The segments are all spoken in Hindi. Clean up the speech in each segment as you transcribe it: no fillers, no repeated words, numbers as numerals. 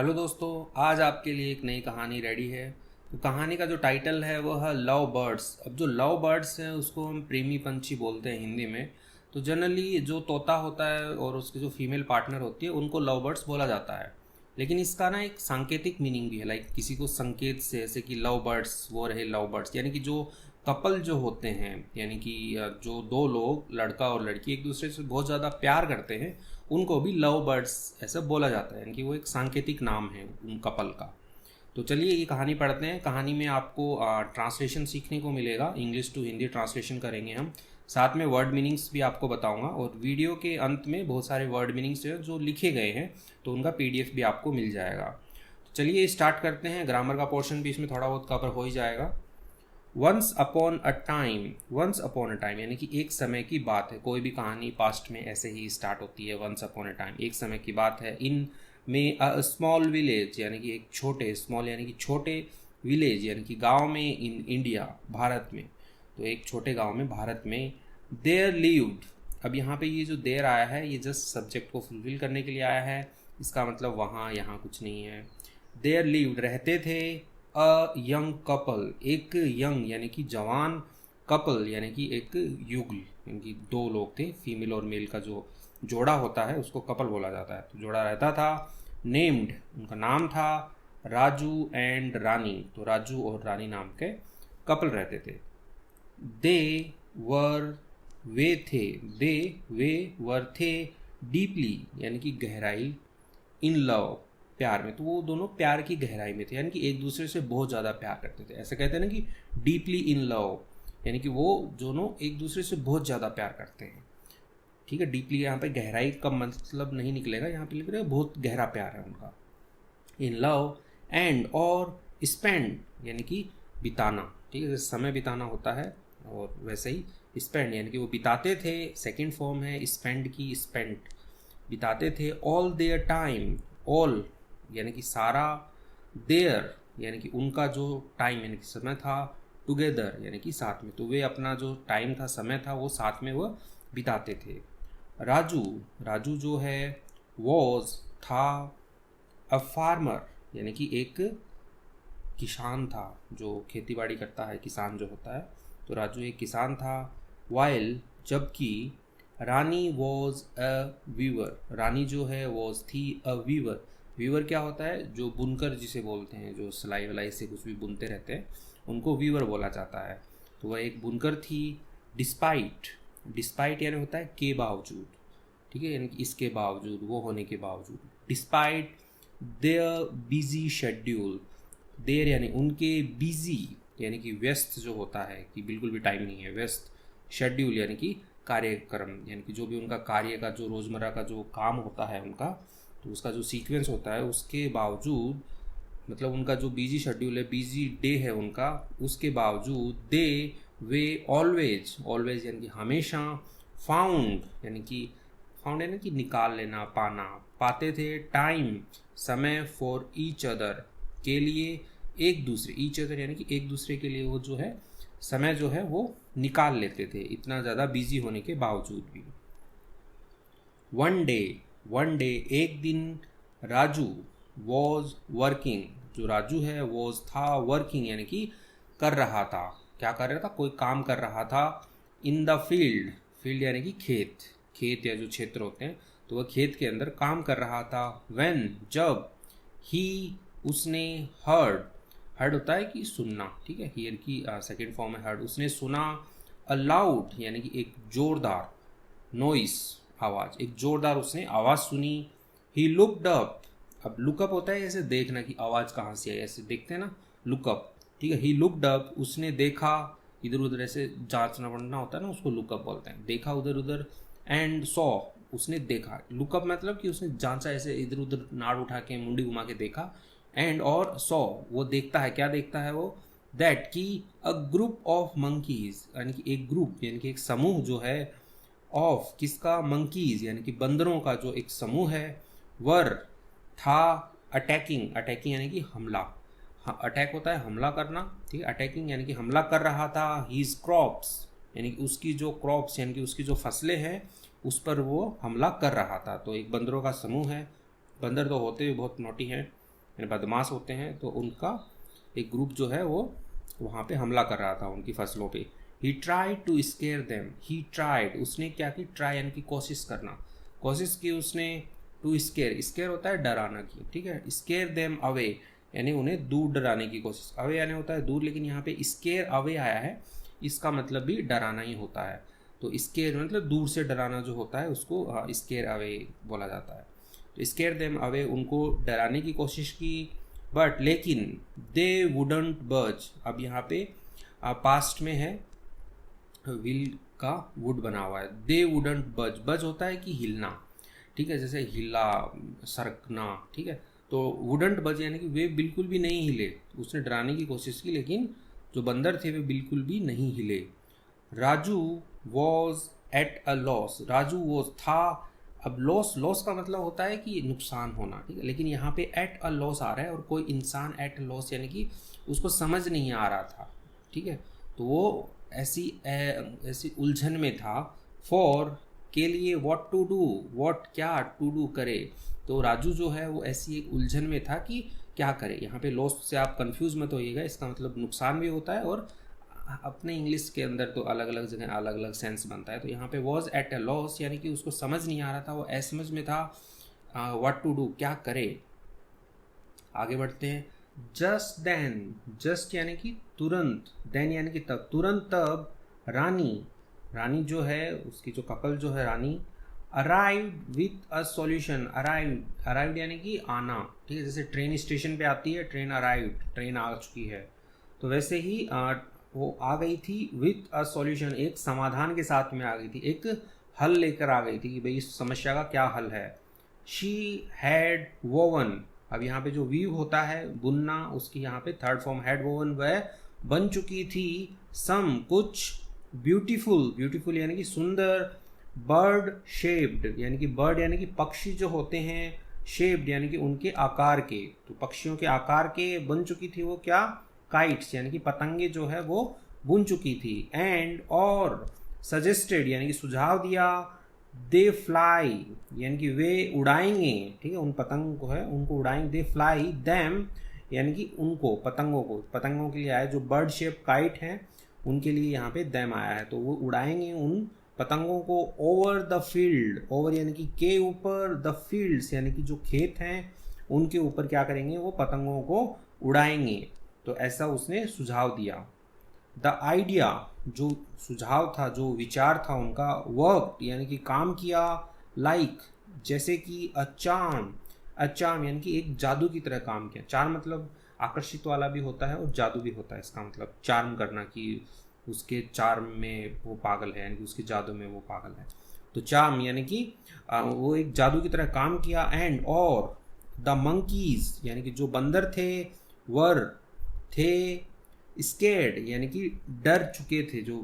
हेलो दोस्तों, आज आपके लिए एक नई कहानी रेडी है। तो कहानी का जो टाइटल है वो है लव बर्ड्स। अब जो लव बर्ड्स हैं उसको हम प्रेमी पंछी बोलते हैं हिंदी में। तो जनरली जो तोता होता है और उसकी जो फीमेल पार्टनर होती है उनको लव बर्ड्स बोला जाता है। लेकिन इसका ना एक सांकेतिक मीनिंग भी है, लाइक किसी को संकेत से, जैसे कि लव बर्ड्स वो रहे लव बर्ड्स, यानी कि जो कपल जो होते हैं, यानी कि जो दो लोग लड़का और लड़की एक दूसरे से बहुत ज़्यादा प्यार करते हैं उनको भी लव बर्ड्स ऐसा बोला जाता है, यानी कि वो एक सांकेतिक नाम है उन कपल का। तो चलिए ये कहानी पढ़ते हैं। कहानी में आपको ट्रांसलेशन सीखने को मिलेगा, इंग्लिश टू हिंदी ट्रांसलेशन करेंगे हम। साथ में वर्ड मीनिंग्स भी आपको बताऊंगा और वीडियो के अंत में बहुत सारे वर्ड मीनिंग्स जो लिखे गए हैं तो उनका पीडीएफ भी आपको मिल जाएगा। तो चलिए स्टार्ट करते हैं। ग्रामर का पोर्शन भी इसमें थोड़ा बहुत कवर हो ही जाएगा। वंस अपॉन अ टाइम यानी कि एक समय की बात है। कोई भी कहानी पास्ट में ऐसे ही स्टार्ट होती है, वंस अपॉन अ टाइम, एक समय की बात है। इन में अ स्मॉल विलेज यानी कि एक छोटे, स्मॉल यानी कि छोटे, विलेज यानी कि गांव में, इन इंडिया भारत में, तो एक छोटे गांव में भारत में। देयर लिव्ड, अब यहाँ पे ये जो देयर आया है ये जस्ट सब्जेक्ट को फुलफिल करने के लिए आया है, इसका मतलब वहाँ यहाँ कुछ नहीं है। देयर लिव्ड रहते थे, अ यंग कपल, एक यंग यानी कि जवान, कपल यानी कि एक युगल, यानी कि दो लोग थे, फीमेल और मेल का जो जोड़ा होता है उसको कपल बोला जाता है। तो जोड़ा रहता था। नेम्ड, उनका नाम था राजू एंड रानी, तो राजू और रानी नाम के कपल रहते थे। दे वर, वे थे, दे वे वर थे, डीपली यानी कि गहराई, इन लव प्यार में, तो वो दोनों प्यार की गहराई में थे, यानी कि एक दूसरे से बहुत ज़्यादा प्यार करते थे। ऐसे कहते हैं ना कि डीपली इन लव, यानी कि वो दोनों एक दूसरे से बहुत ज़्यादा प्यार करते हैं। ठीक है, डीपली यहाँ पे गहराई का मतलब नहीं निकलेगा, यहाँ पे लिख रहे हैं बहुत गहरा प्यार है उनका। इन लव एंड, और स्पेंड यानी कि बिताना, ठीक है, जैसे समय बिताना होता है और वैसे ही स्पेंड यानी कि वो बिताते थे, सेकेंड फॉर्म है स्पेंड की, स्पेंड, बिताते थे। ऑल देयर टाइम, ऑल यानी कि सारा, देयर यानी कि उनका जो टाइम यानी कि समय था, टुगेदर यानी कि साथ में, तो वे अपना जो टाइम था, समय था, वो साथ में वो बिताते थे। राजू, राजू जो है, वॉज था, अ फार्मर यानी कि एक किसान था, जो खेती बाड़ी करता है, किसान जो होता है, तो राजू एक किसान था। वाइल जबकि, रानी वॉज अ वीवर, रानी जो है वॉज थी, अ वीवर, वीवर क्या होता है, जो बुनकर जिसे बोलते हैं, जो सिलाई वलाई से कुछ भी बुनते रहते हैं उनको वीवर बोला जाता है। तो वह एक बुनकर थी। डिस्पाइट, डिस्पाइट यानी होता है के बावजूद, ठीक है, यानी कि इसके बावजूद, वो होने के बावजूद। डिस्पाइट देयर बिजी शेड्यूल, देर यानी उनके, बिजी यानी कि व्यस्त जो होता है, कि बिल्कुल भी टाइम नहीं है, व्यस्त। शेड्यूल यानी कि कार्यक्रम, यानी कि जो भी उनका कार्य का जो रोज़मर्रा का जो काम होता है उनका, तो उसका जो सीक्वेंस होता है उसके बावजूद, मतलब उनका जो बिजी शेड्यूल है, बिजी डे है उनका, उसके बावजूद, दे वे ऑलवेज, ऑलवेज यानी कि हमेशा, फाउंड यानी कि, फाउंड यानी कि निकाल लेना, पाना, पाते थे, टाइम समय, फॉर ईच अदर के लिए, एक दूसरे, ईच अदर यानी कि एक दूसरे के लिए वो जो है समय जो है वो निकाल लेते थे, इतना ज़्यादा बिजी होने के बावजूद भी। वन डे, वन डे एक दिन, राजू वॉज वर्किंग, जो राजू है वॉज था, वर्किंग यानी कि कर रहा था, क्या कर रहा था, कोई काम कर रहा था। इन द फील्ड, फील्ड यानी कि खेत, खेत या जो क्षेत्र होते हैं, तो वह खेत के अंदर काम कर रहा था। व्हेन जब, ही उसने, हर्ड, हर्ड होता है कि सुनना, ठीक है, हियर की सेकेंड फॉर्म है हर्ड, उसने सुना। अलाउड यानी कि एक जोरदार, नॉइस आवाज़, एक जोरदार उसने आवाज़ सुनी। ही लुकड अप, अब लुकअप होता है ऐसे देखना कि आवाज़ कहाँ से आई, ऐसे देखते हैं ना, लुकअप, ठीक है। ही लुकड अप, उसने देखा, इधर उधर ऐसे जांचना पड़ना होता है ना, उसको लुकअप बोलते हैं, देखा उधर उधर। एंड सॉ, उसने देखा, लुकअप मतलब कि उसने जांचा, ऐसे इधर उधर नाड़ उठा के, मुंडी घुमा के देखा। एंड और सॉ, वो देखता है, क्या देखता है वो, दैट कि अ ग्रुप ऑफ मंकीज यानी कि एक ग्रुप यानी कि एक समूह जो है, ऑफ किसका, मंकीज यानी कि बंदरों का जो एक समूह है, वर था, अटैकिंग, अटैकिंग यानी कि हमला, हाँ अटैक होता है हमला करना, ठीक है, अटैकिंग यानी कि हमला कर रहा था। हीज क्रॉप्स यानी कि उसकी जो क्रॉप्स यानी कि उसकी जो फसलें हैं उस पर वो हमला कर रहा था। तो एक बंदरों का समूह है, बंदर तो होते हुए बहुत नोटी हैं, यानी बदमाश होते हैं, तो उनका एक ग्रुप जो है वो वहाँ पे हमला कर रहा था उनकी फसलों पे। He tried to scare them, he tried, उसने क्या की, ट्राई यानी कि कोशिश करना, कोशिश की उसने, टू स्केयर, स्केयर होता है डराना की, ठीक है, स्केयर देम अवे यानी उन्हें दूर डराने की कोशिश, अवे यानी होता है दूर, लेकिन यहाँ पे स्केयर अवे आया है, इसका मतलब भी डराना ही होता है। तो स्केयर मतलब दूर से डराना जो होता है उसको स्केयर अवे बोला जाता है। तो स्केयर देम अवे, उनको डराने की कोशिश की, बट लेकिन दे वुडंट बर्ज, अब यहाँ पे पास्ट में है, विल का वुड बना हुआ है, दे वुडंट बज, बज होता है कि हिलना, ठीक है, जैसे हिला, सरकना, ठीक है, तो वुडंट बज यानी कि वे बिल्कुल भी नहीं हिले, उसने डराने की कोशिश की लेकिन जो बंदर थे वे बिल्कुल भी नहीं हिले। Raju was at a loss, Raju was था, अब लॉस, लॉस का मतलब होता है कि नुकसान होना, ठीक है, लेकिन यहाँ पे एट अ लॉस आ रहा है और कोई इंसान एट अ लॉस यानी कि उसको समझ नहीं आ रहा था, ठीक है, तो वो ऐसी उलझन में था, फॉर के लिए, व्हाट टू डू, व्हाट क्या टू डू करे, तो राजू जो है वो ऐसी एक उलझन में था कि क्या करे। यहाँ पे लॉस से आप कंफ्यूज मत होइएगा, इसका मतलब नुकसान भी होता है और अपने इंग्लिश के अंदर तो अलग अलग जगह अलग अलग सेंस बनता है। तो यहाँ पे वॉज एट अ लॉस यानी कि उसको समझ नहीं आ रहा था, वो असमझ में था, व्हाट टू डू क्या करे। आगे बढ़ते हैं। जस्ट देन, जस्ट यानी कि तुरंत, देन यानी कि तब, तुरंत तब, रानी, रानी जो है उसकी जो कपल जो है Rani, arrived with a solution, arrived, arrived यानी कि आना, ठीक है, जैसे ट्रेन स्टेशन पे आती है, ट्रेन अराइव्ड, ट्रेन आ चुकी है, तो वैसे ही वो आ गई थी विथ अ सॉल्यूशन, एक समाधान के साथ में आ गई थी, एक हल लेकर आ गई थी कि भाई इस समस्या का क्या हल है। शी हैड वोवन, अब यहाँ पे जो वीव होता है बुनना, उसकी यहाँ पे थर्ड फॉर्म हैड वोवन, वह बन चुकी थी, सम कुछ, ब्यूटीफुल, ब्यूटीफुल यानी कि सुंदर, बर्ड शेप्ड यानी कि बर्ड यानी कि पक्षी जो होते हैं, शेप्ड यानी कि उनके आकार के, तो पक्षियों के आकार के बन चुकी थी वो क्या, काइट्स यानी कि पतंगे जो है वो बुन चुकी थी, एंड और सजेस्टेड यानी कि सुझाव दिया, दे फ्लाई यानी कि वे उड़ाएंगे, ठीक है, उन पतंग को है उनको उड़ाएंगे, दे फ्लाई देम यानी कि उनको, पतंगों को, पतंगों के लिए आया, जो बर्ड शेप काइट हैं उनके लिए यहाँ पे देम आया है, तो वो उड़ाएंगे उन पतंगों को, ओवर द फील्ड, ओवर यानी कि के ऊपर, द फील्ड्स यानी कि जो खेत हैं उनके ऊपर क्या करेंगे, वो पतंगों को उड़ाएंगे, तो ऐसा उसने सुझाव दिया। द आइडिया, जो सुझाव था, जो विचार था उनका, वर्क यानी कि काम किया, लाइक जैसे कि अ चार्म, अ चार्म यानी कि एक जादू की तरह काम किया, चार्म मतलब आकर्षित वाला भी होता है और जादू भी होता है, इसका मतलब चार्म करना कि उसके चार्म में वो पागल है यानी कि उसके जादू में वो पागल है, तो चार्म यानी कि वो एक जादू की तरह काम किया, एंड और द मंकीज यानी कि जो बंदर थे, वर थे, स्केर्ड यानी कि डर चुके थे, जो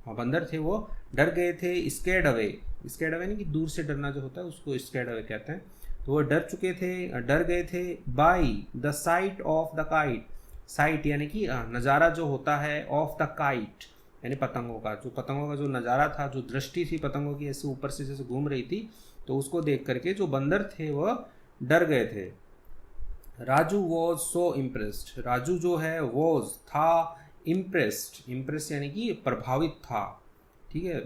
बंदर थे वो डर गए थे, स्केर्ड अवे, स्केर्ड अवे यानी कि दूर से डरना जो होता है उसको स्केर्ड अवे कहते हैं, तो वो डर चुके थे, डर गए थे, by the site of the kite, site यानी कि नज़ारा जो होता है, ऑफ द काइट यानी पतंगों का, जो पतंगों का जो नज़ारा था, जो दृष्टि थी पतंगों की ऐसे ऊपर से जैसे घूम रही थी, तो उसको देख करके जो बंदर थे वह डर गए थे। Raju was so impressed, Raju जो है वॉज था, इम्प्रेस्ड, इम्प्रेस यानी कि प्रभावित था, ठीक है,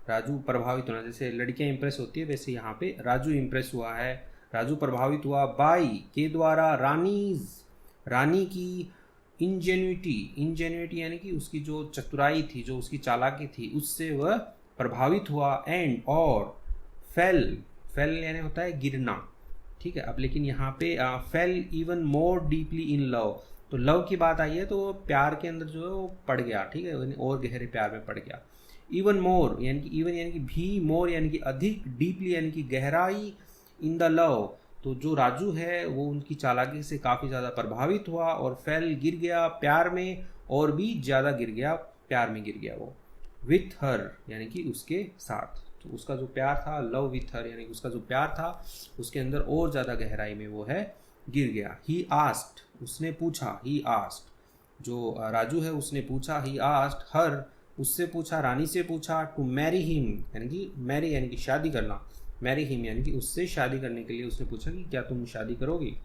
राजू प्रभावित होना, जैसे लड़कियां इम्प्रेस होती है वैसे यहाँ पे राजू इम्प्रेस हुआ है, राजू प्रभावित हुआ, बाई के द्वारा, रानीज रानी की, इंजेन्युटी, इंजेन्युटी यानी कि उसकी जो चतुराई थी, जो उसकी चालाकी थी, उससे वह प्रभावित हुआ, एंड और फेल, फेल यानी होता है गिरना, ठीक है। अब लेकिन यहाँ पे fail even more deeply in love, तो लव की बात आई है तो प्यार के अंदर जो है वो पड़ गया, ठीक है, और गहरे प्यार में पड़ गया। इवन मोर यानी कि इवन यानी कि भी, मोर यानी कि अधिक, डीपली यानी कि गहराई, इन द लव, तो जो राजू है वो उनकी चालाकी से काफ़ी ज़्यादा प्रभावित हुआ, और फेल गिर गया प्यार में, और भी ज़्यादा गिर गया, प्यार में गिर गया वो, विथ हर यानी कि उसके साथ, तो उसका जो प्यार था, लव विथ हर यानी कि उसका जो प्यार था उसके अंदर और ज़्यादा गहराई में वो है गिर गया। ही आस्क्ड, उसने पूछा, ही आस्क्ड जो राजू है उसने पूछा, ही आस्क्ड हर, उससे पूछा, रानी से पूछा, टू मैरी हिम यानी कि मैरी यानी कि शादी करना, मैरी हिम यानी कि उससे शादी करने के लिए उसने पूछा कि क्या तुम शादी करोगी।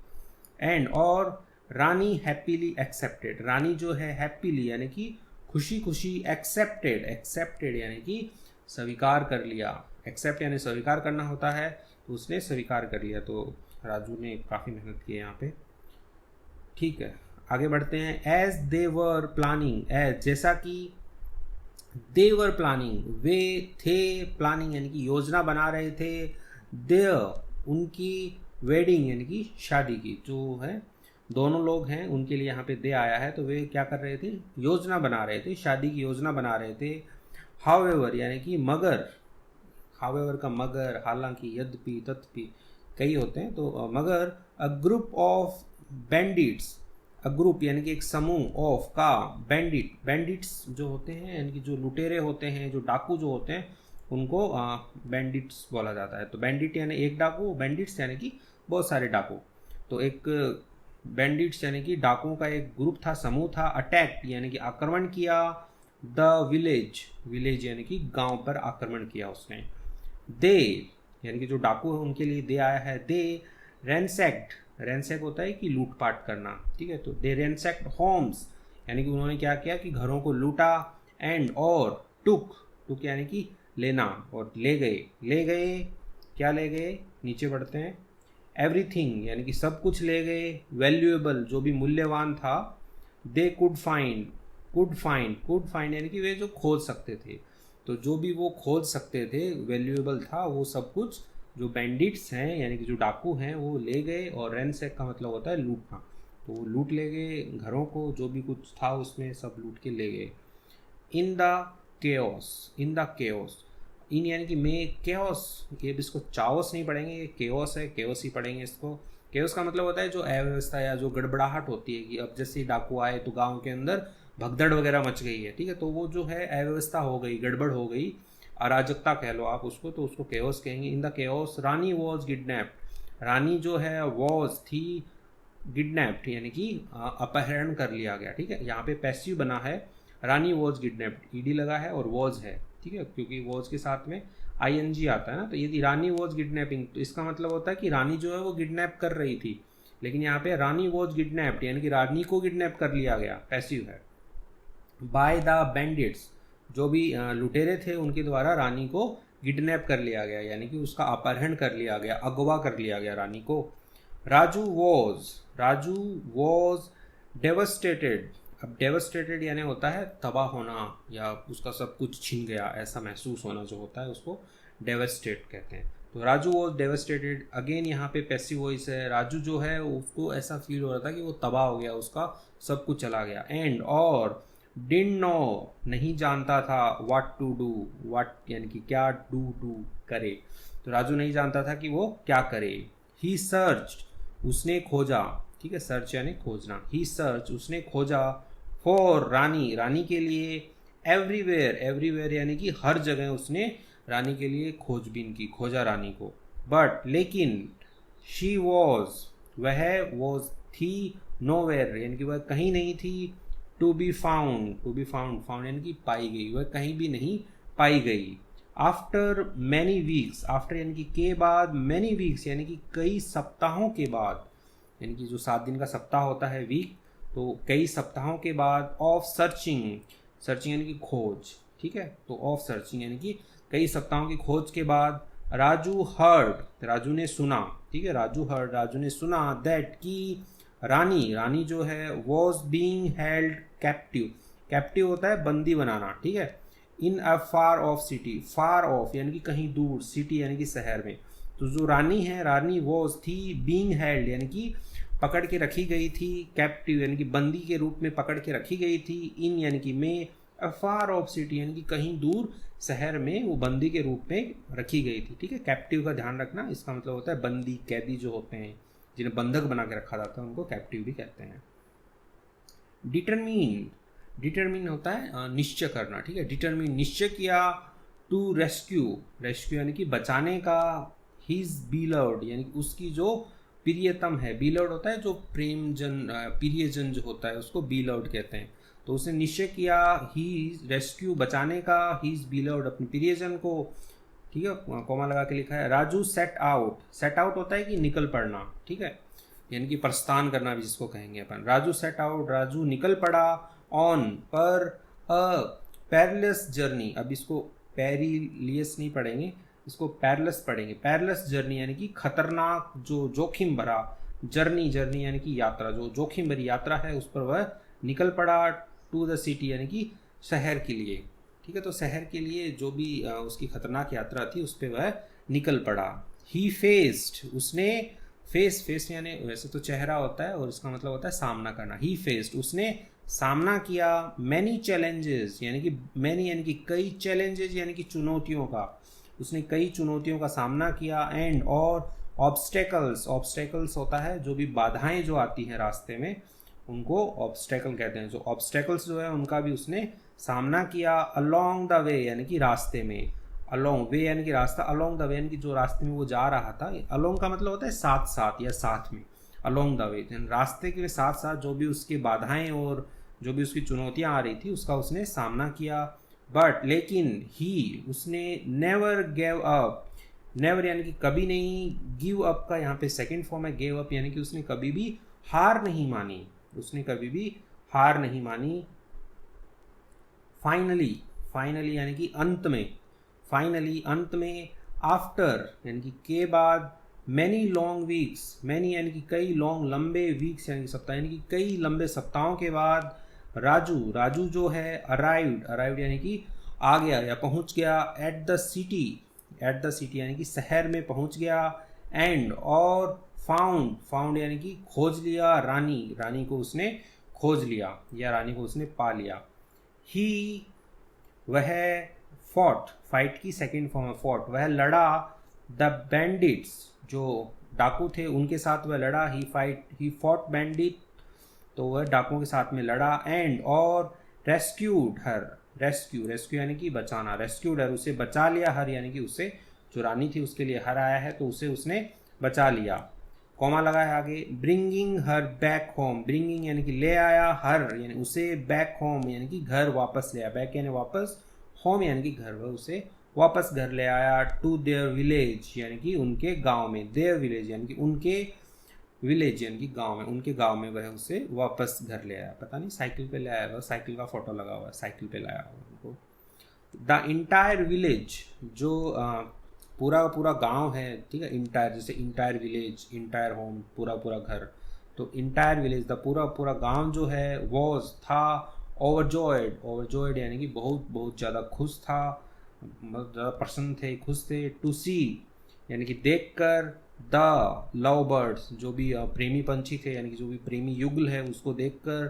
एंड और रानी हैप्पीली एक्सेप्टेड, रानी जो है हैप्पीली यानी कि खुशी खुशी, एक्सेप्टेड यानी कि स्वीकार कर लिया, एक्सेप्ट यानी स्वीकार करना होता है, तो उसने स्वीकार कर लिया। तो राजू ने काफ़ी मेहनत की है यहाँ पे। ठीक है, आगे बढ़ते हैं। As they were planning, as जैसा कि, दे वर प्लानिंग वे थे, प्लानिंग यानी कि योजना बना रहे थे, देयर उनकी वेडिंग यानी कि शादी की, जो है दोनों लोग हैं उनके लिए यहाँ पे दे आया है, तो वे क्या कर रहे थे, योजना बना रहे थे, शादी की योजना बना रहे थे। हाउएवर यानी कि मगर, हाउएवर का मगर, हालांकि, यद्यपि, तथापि कई होते हैं, तो मगर a group of bandits, a group यानी कि एक समूह, ऑफ का, बैंडिट्स जो होते हैं यानी कि जो लुटेरे होते हैं, जो डाकू जो होते हैं, उनको बैंडिट्स बोला जाता है। तो बैंडिट यानी एक डाकू, बैंडिट्स यानी कि बहुत सारे डाकू। तो एक बैंडिट्स यानी कि डाकुओं का एक ग्रुप था, समूह था। अटैक यानी कि आक्रमण किया। द विलेज यानी कि गांव पर आक्रमण किया उसने। दे यानी कि जो डाकू है उनके लिए दे आया है। दे रैंसैक होता है कि लूटपाट करना, ठीक है। तो दे रैंसैक्ड होम्स यानी कि उन्होंने क्या किया कि घरों को लूटा। एंड और टुक यानी कि लेना, और ले गए क्या ले गए, नीचे बढ़ते हैं। एवरीथिंग यानी कि सब कुछ ले गए। वैल्यूएबल जो भी मूल्यवान था। दे कुड फाइंड यानी कि वे जो खोज सकते थे, तो जो भी वो खोज सकते थे वैल्यूएबल था, वो सब कुछ जो बैंडिट्स हैं यानी कि जो डाकू हैं वो ले गए। और रैंसैक का मतलब होता है लूटना, तो वो लूट ले गए घरों को, जो भी कुछ था उसमें सब लूट के ले गए। इन द केओस, इन यानी कि में, केओस, ये भी इसको चाओस नहीं पढ़ेंगे, ये केओस है, केओस ही पढ़ेंगे इसको। केओस का मतलब होता है जो अव्यवस्था या जो गड़बड़ाहट होती है, कि अब जैसे डाकू आए तो गांव के अंदर भगदड़ वगैरह मच गई है, ठीक है, तो वो जो है अव्यवस्था हो गई, गड़बड़ हो गई, अराजकता कह लो आप उसको, तो उसको केओस कहेंगे। In the chaos Rani was kidnapped, Rani जो है वॉज थी, किडनैप्ड यानी कि अपहरण कर लिया गया, ठीक है। यहाँ पे पैसिव बना है, रानी वॉज किडनैप्ड, ईडी लगा है और वॉज है, ठीक है, क्योंकि वॉज के साथ में आईएनजी आता है ना। तो यदि रानी वॉज किडनैपिंग, तो इसका मतलब होता है कि रानी जो है वो किडनैप कर रही थी, लेकिन यहाँ पे रानी वॉज किडनैप्ड यानी कि रानी को किडनैप कर लिया गया, पैसिव है। बाय द बैंडिट्स, जो भी लुटेरे थे उनके द्वारा रानी को किडनैप कर लिया गया, यानी कि उसका अपहरण कर लिया गया, अगवा कर लिया गया रानी को। राजू वॉज डेवस्टेटेड, अब डेवस्टेटेड यानी होता है तबाह होना या उसका सब कुछ छिन गया, ऐसा महसूस होना जो होता है उसको डेवस्टेट कहते हैं। तो राजू वॉज डेवस्टेटेड, अगेन यहाँ पे पैसिव वॉइस है। राजू जो है उसको ऐसा फील हो रहा था कि वो तबाह हो गया, उसका सब कुछ चला गया। एंड और डिडंट नो, नहीं जानता था, व्हाट टू डू, व्हाट यानी कि क्या, डू करे, तो राजू नहीं जानता था कि वो क्या करे। ही सर्च्ड, उसने खोजा, ठीक है, सर्च यानी खोजना। ही सर्च, उसने खोजा। फॉर रानी के लिए। एवरीवेयर यानी कि हर जगह उसने रानी के लिए खोजबीन की, खोजा रानी को। बट लेकिन, शी वॉज, वह वॉज थी, नोवेयर यानी कि वह कहीं नहीं थी। टू बी फाउंड यानी कि पाई गई, वह कहीं भी नहीं पाई गई। आफ्टर मैनी वीक्स, आफ्टर यानी कि के बाद, मैनी वीक्स यानी कि कई सप्ताहों के बाद, यानी कि जो 7 दिन का सप्ताह होता है वीक, तो कई सप्ताहों के बाद। ऑफ सर्चिंग यानी कि खोज, ठीक है, तो ऑफ सर्चिंग यानी कि कई सप्ताहों की खोज के बाद। राजू हर्ड, राजू ने सुना, ठीक है, राजू ने सुना। दैट की रानी जो है वॉज बीइंग हेल्ड कैप्टिव होता है बंदी बनाना, ठीक है, इन अ फार ऑफ सिटी, फार ऑफ यानी कि कहीं दूर, सिटी यानी कि शहर में। तो जो रानी है, रानी वॉज थी, बीइंग हेल्ड यानी कि पकड़ के रखी गई थी, कैप्टिव यानी कि बंदी के रूप में पकड़ के रखी गई थी, इन यानी कि में, अफार ऑफ सिटी यानी कि कहीं दूर शहर में वो बंदी के रूप में रखी गई थी, ठीक है। कैप्टिव का ध्यान रखना, इसका मतलब होता है बंदी, कैदी जो होते हैं जिन्हें बंधक बना के रखा जाता है उनको कैप्टिव भी कहते हैं। डिटरमिन होता है निश्चय करना, ठीक है, डिटरमिन निश्चय किया। टू रेस्क्यू यानी कि बचाने का। हिज बीलव्ड यानी कि उसकी जो प्रियतम है, बीलव्ड होता है जो प्रियजन जो होता है उसको बीलव्ड कहते हैं। तो उसने निश्चय किया, ही रेस्क्यू बचाने का, हीज बीलव्ड अपने प्रियजन को, ठीक है, कॉमा लगा के लिखा है। राजू सेट आउट होता है कि निकल पड़ना, ठीक है, यानी कि प्रस्थान करना भी जिसको कहेंगे अपन। राजू सेट आउट, राजू निकल पड़ा, ऑन पर अ पेरिलस जर्नी। अब इसको पेरिलियस नहीं पढ़ेंगे, इसको पेरिलस पढ़ेंगे। पेरिलस जर्नी यानी कि खतरनाक, जो जोखिम भरा, जर्नी जर्नी यानी कि यात्रा, जो जोखिम भरी यात्रा है उस पर वह निकल पड़ा। टू द सिटी यानी कि शहर के लिए, ठीक है। तो शहर के लिए जो भी उसकी खतरनाक यात्रा थी उस पर वह निकल पड़ा। ही फेस्ड, उसने, फेस यानी वैसे तो चेहरा होता है और इसका मतलब होता है सामना करना। ही फेस्ड, उसने सामना किया। मैनी चैलेंजेस यानी कि मैनी यानी कि कई, चैलेंजेस यानी कि चुनौतियों का, उसने कई चुनौतियों का सामना किया। एंड और ऑब्स्टेकल्स, ऑब्स्टेकल्स होता है जो भी बाधाएं जो आती हैं रास्ते में उनको ऑब्स्टेकल कहते हैं। जो ऑब्स्टेकल्स जो है उनका भी उसने सामना किया। अलोंग द वे यानी कि रास्ते में, अलोंग वे यानी कि रास्ता, अलोंग द वे यानी कि जो रास्ते में वो जा रहा था। अलोंग का मतलब होता है साथ साथ या साथ में, अलोंग द वे रास्ते के साथ साथ जो भी उसकी बाधाएं और जो भी उसकी चुनौतियां आ रही थी उसका उसने सामना किया। बट लेकिन ही, उसने नेवर गेव अप, नेवर यानी कि कभी नहीं, गिव अप का यहाँ पे सेकंड फॉर्म है गेव अप, यानी कि उसने कभी भी हार नहीं मानी, उसने कभी भी हार नहीं मानी। फाइनली, फाइनली यानी कि अंत में, फाइनली अंत में। आफ्टर यानी कि के बाद। मैनी लॉन्ग वीक्स, मैनी यानी कि कई, लॉन्ग लंबे, वीक्स यानी कि सप्ताह, यानी कि कई लंबे सप्ताहों के बाद राजू, राजू जो है अराइव्ड, अराइव्ड यानी कि आ गया या पहुंच गया। At the city, at the city यानी कि शहर में पहुंच गया। एंड और फाउंड, फाउंड यानी कि खोज लिया। रानी, रानी को उसने खोज लिया या रानी को उसने पा लिया। ही, वह, फॉट, फाइट की सेकंड फॉर्म है फॉट, वह लड़ा। द बैंडिट्स, जो डाकू थे उनके साथ वह लड़ा। ही फाइट, ही फॉट बैंडिट, तो वह डाकुओं के साथ में लड़ा। एंड और रेस्क्यूड हर, रेस्क्यू, रेस्क्यू यानी कि बचाना, रेस्क्यूड हर, उसे बचा लिया। हर यानी कि उससे, जो रानी थी उसके लिए हर आया है तो उसे उसने बचा लिया। कॉमा लगा है आगे। Bringing her back home, bringing यानी कि ले आया, हर यानी उसे, बैक होम यानी कि घर वापस ले आया, बैक यानी वापस, होम यानी कि घर, वह उसे वापस घर ले आया। टू देयर विलेज यानी कि उनके गांव में, देयर विलेज यानी कि उनके विलेज यानी कि गांव में, उनके गांव में वह उसे वापस घर ले आया। पता नहीं साइकिल पे ले आया, वह साइकिल का फोटो लगा हुआ है, साइकिल पे लाया हुआ उनको। द इंटायर विलेज, जो पूरा पूरा गांव है, ठीक है। इंटायर जैसे इंटायर विलेज, इंटायर होम, पूरा पूरा घर, तो इंटायर विलेज, द पूरा पूरा गांव जो है, वॉज था, ओवरजॉयड, ओवरजॉयड यानी कि बहुत बहुत ज़्यादा खुश था, बहुत ज़्यादा प्रसन्न थे, खुश थे। टू सी यानी कि देखकर। द लव बर्ड्स, जो भी प्रेमी पंछी थे यानी कि जो भी प्रेमी युगल है उसको देखकर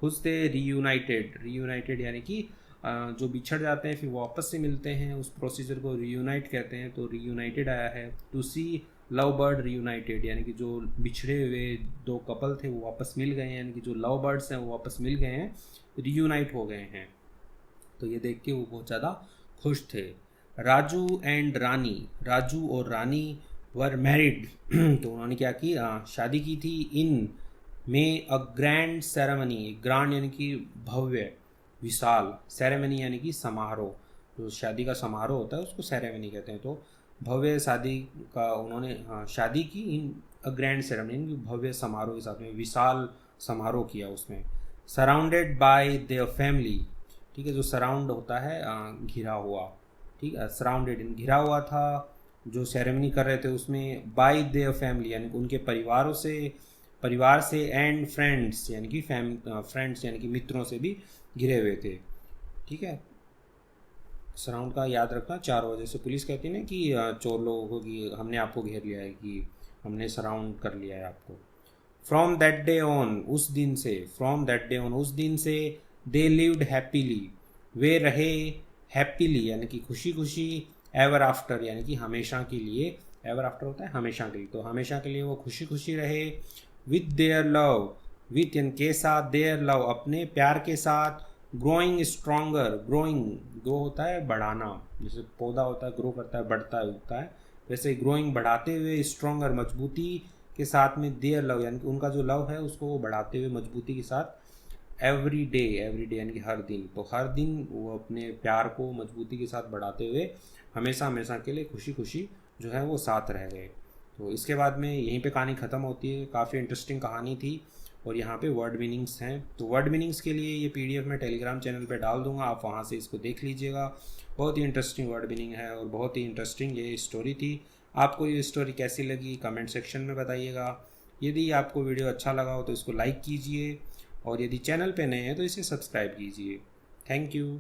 खुश थे। रीयूनाइटेड, रीयूनाइटेड यानी कि जो बिछड़ जाते हैं फिर वापस से मिलते हैं, उस प्रोसीजर को रीयूनाइट कहते हैं, तो रीयूनाइटेड आया है। To see love bird reunited यानी कि जो बिछड़े हुए दो कपल थे वो वापस मिल गए हैं, यानी कि जो लव बर्ड्स हैं वो वापस मिल गए हैं, रीयूनाइट हो गए हैं। तो ये देख के वो बहुत ज़्यादा खुश थे। राजू एंड रानी, राजू और रानी वर मैरिड तो उन्होंने क्या की, शादी की थी। इन में अ ग्रैंड सेरेमनी, ग्रांड यानी कि भव्य, विशाल, सेरेमनी यानी कि समारोह, जो शादी का समारोह होता है उसको सेरेमनी कहते हैं। तो भव्य शादी का उन्होंने शादी की। इन अ ग्रैंड सेरेमनी, भव्य समारोह के साथ में, विशाल समारोह किया उसमें। सराउंडेड बाय देयर फैमिली, ठीक है। जो सराउंड होता है घिरा हुआ, ठीक है। सराउंडेड इन घिरा हुआ था, जो सेरेमनी कर रहे थे उसमें। बाय देयर फैमिली यानी कि उनके परिवारों से, परिवार से। एंड फ्रेंड्स यानी कि फ्रेंड्स यानी कि मित्रों से भी घिरे हुए थे, ठीक है। सराउंड का याद रखना 4 वजह से पुलिस कहती है ना कि चोर लोगों को कि हमने आपको घेर लिया है, कि हमने सराउंड कर लिया है आपको। फ्रॉम दैट डे ऑन, उस दिन से, फ्रॉम दैट डे ऑन, उस दिन से। दे लिव्ड हैप्पीली, वे रहे हैप्पीली यानी कि खुशी खुशी। एवर आफ्टर यानी कि हमेशा के लिए, एवर आफ्टर होता है हमेशा के लिए, तो हमेशा के लिए वो खुशी खुशी रहे। विथ देयर लव, विथ यानी के साथ, देयर लव अपने प्यार के साथ। ग्रोइंग स्ट्रॉन्गर, ग्रोइंग, ग्रो होता है बढ़ाना, जैसे पौधा होता है ग्रो करता है, बढ़ता है, उगता है, वैसे ग्रोइंग बढ़ाते हुए। स्ट्रॉन्गर मजबूती के साथ में। देयर लव यानी कि उनका जो लव है उसको वो बढ़ाते हुए मजबूती के साथ। एवरी डे, एवरी डे यानी कि हर दिन, तो हर दिन वो अपने प्यार को मजबूती के साथ बढ़ाते हुए हमेशा हमेशा के लिए खुशी खुशी जो है वो साथ रह गए। तो इसके बाद में यहीं पे कहानी ख़त्म होती है। काफ़ी इंटरेस्टिंग कहानी थी और यहाँ पे वर्ड मीनिंग्स हैं। तो वर्ड मीनिंग्स के लिए ये पीडीएफ मैं टेलीग्राम चैनल पे डाल दूँगा, आप वहाँ से इसको देख लीजिएगा। बहुत ही इंटरेस्टिंग वर्ड मीनिंग है और बहुत ही इंटरेस्टिंग ये स्टोरी थी। आपको ये स्टोरी कैसी लगी कमेंट सेक्शन में बताइएगा। यदि आपको वीडियो अच्छा लगा हो तो इसको लाइक कीजिए और यदि चैनल पे नए हैं तो इसे सब्सक्राइब कीजिए। Thank you.